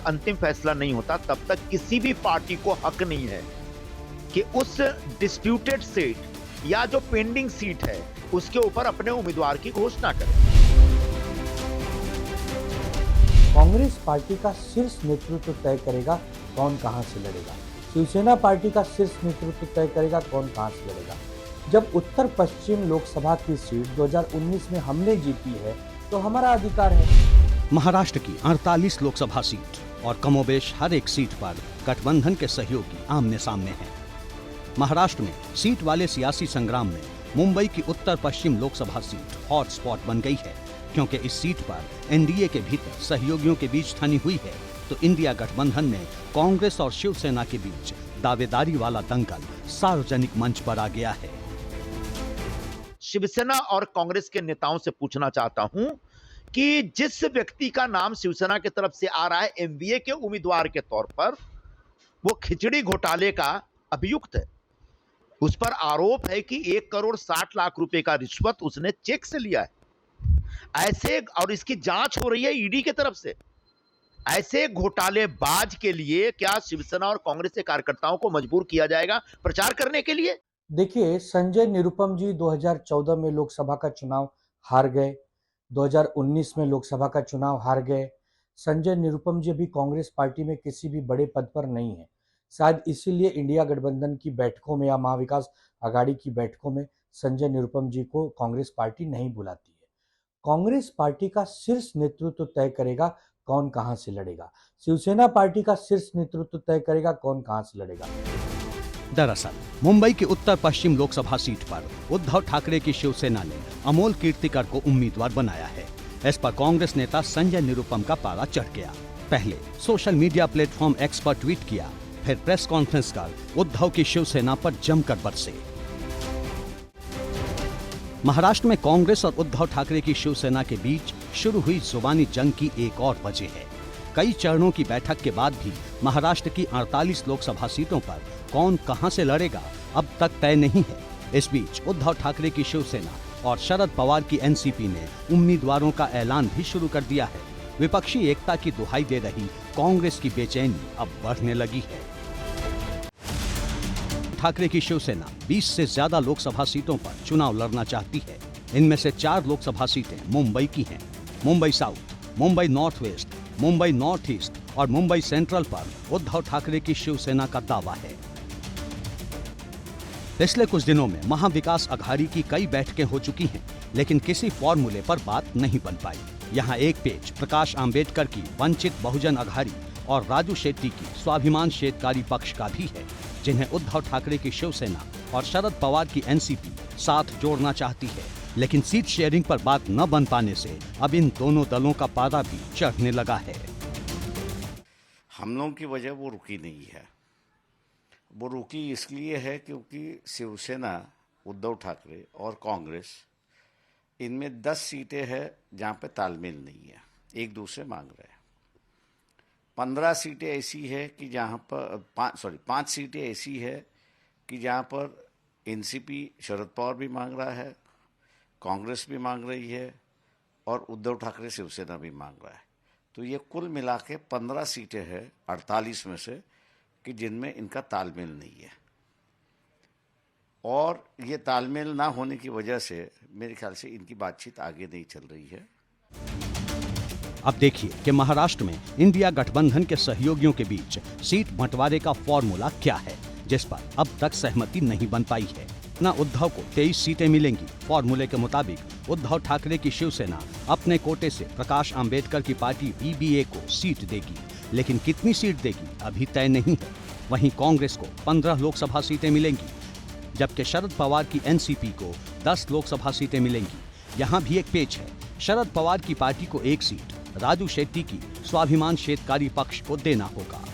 अंतिम फैसला नहीं होता तब तक किसी भी पार्टी को हक नहीं है कि उस डिस्प्यूटेड सीट या जो पेंडिंग सीट है उसके ऊपर अपने उम्मीदवार की घोषणा करे। कांग्रेस पार्टी का शीर्ष नेतृत्व तय करेगा कौन कहां से लड़ेगा। शिवसेना पार्टी का शीर्ष नेतृत्व तय करेगा कौन कहां से लड़ेगा। जब उत्तर पश्चिम लोकसभा की सीट 2019 में हमने जीती है तो हमारा अधिकार है। महाराष्ट्र की 48 लोकसभा सीट और कमोबेश हर एक सीट पर गठबंधन के सहयोगी आमने सामने हैं। महाराष्ट्र में सीट वाले सियासी संग्राम में मुंबई की उत्तर पश्चिम लोकसभा सीट हॉट स्पॉट बन गई है, क्योंकि इस सीट पर एनडीए के भीतर सहयोगियों के बीच ठनी हुई है तो इंडिया गठबंधन में कांग्रेस और शिवसेना के बीच दावेदारी वाला दंगल सार्वजनिक मंच पर आ गया है। शिवसेना और कांग्रेस के नेताओं से पूछना चाहता हूं कि जिस व्यक्ति का नाम शिवसेना की तरफ से आ रहा है एमवीए के उम्मीदवार के तौर पर, वो खिचड़ी घोटाले का अभियुक्त है। उस पर आरोप है कि 1,60,00,000 रुपए का रिश्वत उसने चेक से लिया है। ऐसे, और इसकी जांच हो रही है ईडी की तरफ से। ऐसे घोटालेबाज के लिए क्या शिवसेना और कांग्रेस के कार्यकर्ताओं को मजबूर किया जाएगा प्रचार करने के लिए? देखिए, संजय निरुपम जी 2014 में लोकसभा का चुनाव हार गए, 2019 में लोकसभा का चुनाव हार गए। संजय निरुपम जी अभी कांग्रेस पार्टी में किसी भी बड़े पद पर नहीं है। शायद इसीलिए इंडिया गठबंधन की बैठकों में या महाविकास आघाड़ी की बैठकों में संजय निरुपम जी को कांग्रेस पार्टी नहीं बुलाती है। कांग्रेस पार्टी का शीर्ष नेतृत्व तय करेगा कौन कहां से लड़ेगा। शिवसेना पार्टी का शीर्ष नेतृत्व तय करेगा कौन कहां से लड़ेगा। दरअसल मुंबई की उत्तर पश्चिम लोकसभा सीट पर उद्धव ठाकरे की शिवसेना ने अमोल कीर्तिकर को उम्मीदवार बनाया है। इस पर कांग्रेस नेता संजय निरुपम का पारा चढ़ गया। पहले सोशल मीडिया प्लेटफॉर्म एक्स पर ट्वीट किया, फिर प्रेस कॉन्फ्रेंस कर उद्धव की शिवसेना पर जमकर बरसे। महाराष्ट्र में कांग्रेस और उद्धव ठाकरे की शिवसेना के बीच शुरू हुई जुबानी जंग की एक और वजह है। कई चरणों की बैठक के बाद भी महाराष्ट्र की 48 लोकसभा सीटों पर कौन कहां से लड़ेगा अब तक तय नहीं है। इस बीच उद्धव ठाकरे की शिवसेना और शरद पवार की एनसीपी ने उम्मीदवारों का ऐलान भी शुरू कर दिया है। विपक्षी एकता की दुहाई दे रही कांग्रेस की बेचैनी अब बढ़ने लगी है। ठाकरे की शिवसेना 20 से ज्यादा लोकसभा सीटों पर चुनाव लड़ना चाहती है। इनमें से 4 लोकसभा सीटें मुंबई की हैं। Mumbai south, Mumbai north west, Mumbai north east और मुंबई सेंट्रल पर उद्धव ठाकरे की शिवसेना का दावा है। पिछले कुछ दिनों में महाविकास आघाड़ी की कई बैठकें हो चुकी हैं, लेकिन किसी फॉर्मूले पर बात नहीं बन पाई। यहाँ एक पेज प्रकाश आंबेडकर की वंचित बहुजन आघाड़ी और राजू शेट्टी की स्वाभिमान शेतकारी पक्ष का भी है, जिन्हें उद्धव ठाकरे की शिवसेना और शरद पवार की एनसीपी साथ जोड़ना चाहती है। लेकिन सीट शेयरिंग पर बात न बन पाने से अब इन दोनों दलों का पारा भी चढ़ने लगा है। हम लोगों की वजह वो रुकी नहीं है। वो रुकी इसलिए है क्योंकि शिवसेना, उद्धव ठाकरे और कांग्रेस, इनमें 10 सीटें हैं जहां पे तालमेल नहीं है, एक दूसरे मांग रहे हैं। 15 सीटें ऐसी है कि जहां पर 5 सीटें ऐसी है कि जहां पर एनसीपी शरद पवार भी मांग रहा है, कांग्रेस भी मांग रही है और उद्धव ठाकरे शिवसेना भी मांग रहा है। तो ये कुल मिला के 15 सीटें हैं 48 में से कि जिनमें इनका तालमेल नहीं है। और ये तालमेल ना होने की वजह से मेरे ख्याल से इनकी बातचीत आगे नहीं चल रही है। अब देखिए कि महाराष्ट्र में इंडिया गठबंधन के सहयोगियों के बीच सीट बंटवारे का फॉर्मूला क्या है, जिस पर अब तक सहमति नहीं बन पाई है। न उद्धव को 23 सीटें मिलेंगी। फॉर्मूले के मुताबिक उद्धव ठाकरे की शिवसेना अपने कोटे से प्रकाश आंबेडकर की पार्टी वीबीए को सीट देगी, लेकिन कितनी सीट देगी अभी तय नहीं है। वहीं कांग्रेस को 15 लोकसभा सीटें मिलेंगी, जबकि शरद पवार की एनसीपी को 10 लोकसभा सीटें मिलेंगी। यहाँ भी एक पेच है, शरद पवार की पार्टी को 1 सीट, राजू शेट्टी की स्वाभिमान शेतकारी पक्ष को देना होगा।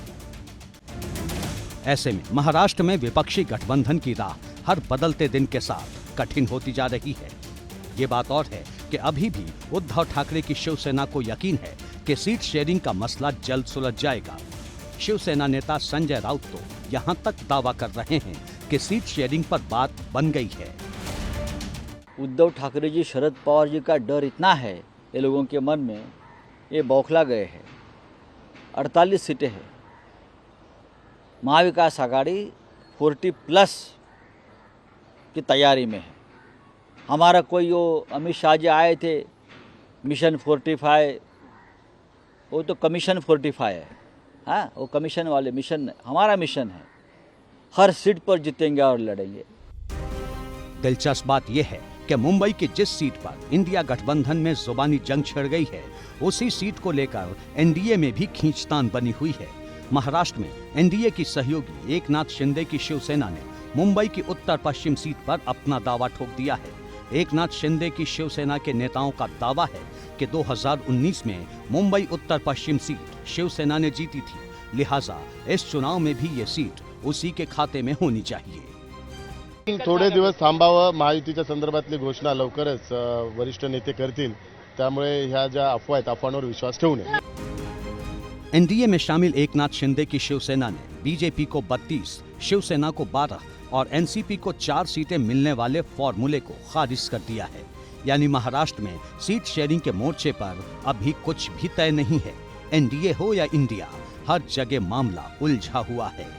ऐसे में महाराष्ट्र में विपक्षी गठबंधन की राह हर बदलते दिन के साथ कठिन होती जा रही है। ये बात और है कि अभी भी उद्धव ठाकरे की शिवसेना को यकीन है कि सीट शेयरिंग का मसला जल्द सुलझ जाएगा। शिवसेना नेता संजय राउत तो यहाँ तक दावा कर रहे हैं कि सीट शेयरिंग पर बात बन गई है। उद्धव ठाकरे जी, शरद पवार जी का डर इतना है ये लोगों के मन में, ये बौखला गए हैं। 48 सीटें हैं। महाविकास आघाड़ी 40+ की तैयारी में है। हमारा कोई वो अमित शाह जी आए थे मिशन 45, वो तो कमीशन 45 है। हाँ, वो कमीशन वाले मिशन, हमारा मिशन है हर सीट पर जीतेंगे और लड़ेंगे। दिलचस्प बात यह है कि मुंबई की जिस सीट पर इंडिया गठबंधन में जुबानी जंग छिड़ गई है, उसी सीट को लेकर एनडीए में भी खींचतान बनी हुई है। महाराष्ट्र में एनडीए की सहयोगी एकनाथ शिंदे की शिवसेना ने मुंबई की उत्तर पश्चिम सीट पर अपना दावा ठोक दिया है। एकनाथ शिंदे की शिवसेना के नेताओं का दावा है कि 2019 में मुंबई उत्तर पश्चिम सीट शिवसेना ने जीती थी, लिहाजा इस चुनाव में भी ये सीट उसी के खाते में होनी चाहिए। थोडे दिवस थांबावं, महायुतीच्या संदर्भातली घोषणा लवकरच वरिष्ठ नेते करतील, त्यामुळे ह्या ज्या अफवा आहेत अफवांवर विश्वास ठेवू नये। एनडीए में शामिल एकनाथ शिंदे की शिवसेना ने बीजेपी को 32, शिवसेना को 12 और एनसीपी को 4 सीटें मिलने वाले फॉर्मूले को खारिज कर दिया है। यानी महाराष्ट्र में सीट शेयरिंग के मोर्चे पर अभी कुछ भी तय नहीं है। एनडीए हो या इंडिया, हर जगह मामला उलझा हुआ है।